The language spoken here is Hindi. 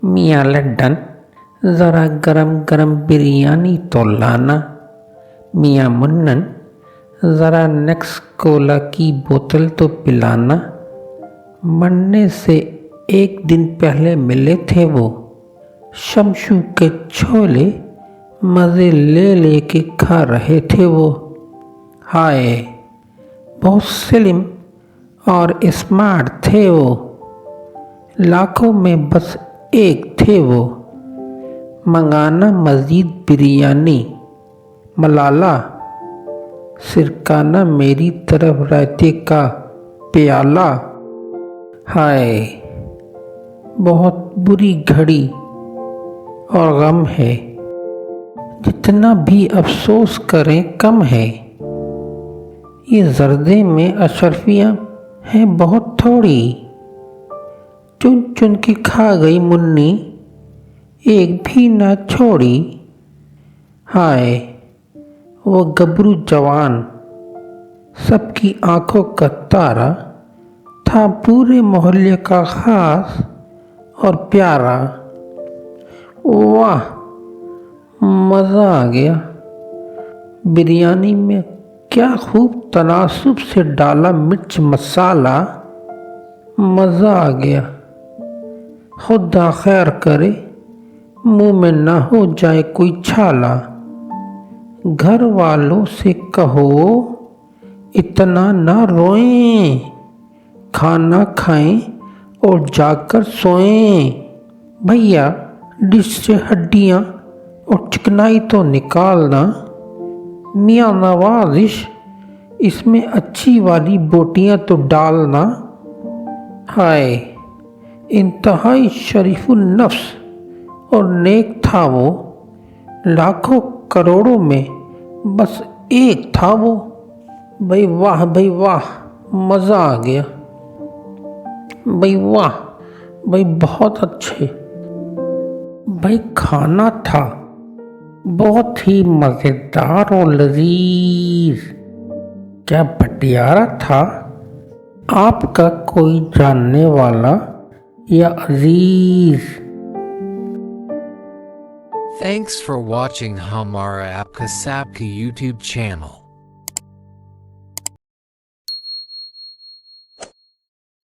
मियाँ लड्डन, ज़रा गरम गरम बिरयानी तो लाना। मियाँ मुन्नन, ज़रा नेक्स कोला की बोतल तो पिलाना। मरने से एक दिन पहले मिले थे वो, शमशू के छोले मज़े ले ले के खा रहे थे वो। हाय, बहुत स्लिम और स्मार्ट थे वो, लाखों में बस एक थे वो। मंगाना मज़ीद बिरयानी, मलाला सिरकाना मेरी तरफ रायते का प्याला। हाय, बहुत बुरी घड़ी और गम है, जितना भी अफसोस करें कम है। ये जर्दे में अशरफियाँ हैं बहुत थोड़ी, चुन चुन के खा गई मुन्नी, एक भी ना छोड़ी। हाय, वो गबरू जवान सबकी आंखों का तारा था, पूरे मोहल्ले का खास और प्यारा। वाह, मज़ा आ गया। बिरयानी में क्या खूब तनासुब से डाला मिर्च मसाला, मज़ा आ गया। खुदा खैर करे, मुंह में ना हो जाए कोई छाला। घर वालों से कहो इतना ना रोएं, खाना खाएं और जाकर सोएं। भैया, डिश से हड्डियाँ और चिकनाई तो निकालना। मियाँ नवाज़िश, इसमें अच्छी वाली बोटियाँ तो डालना। हाय, इंतहाई शरीफुल नफ्स और नेक था वो, लाखों करोड़ों में बस एक था वो। भाई वाह, भाई वाह, मज़ा आ गया। भाई वाह, भाई बहुत अच्छे। भाई खाना था बहुत ही मज़ेदार और लजीज। क्या भटियारा था। आपका कोई जानने वाला या अजीज? Thanks for watching हमारा आपका सबका YouTube channel.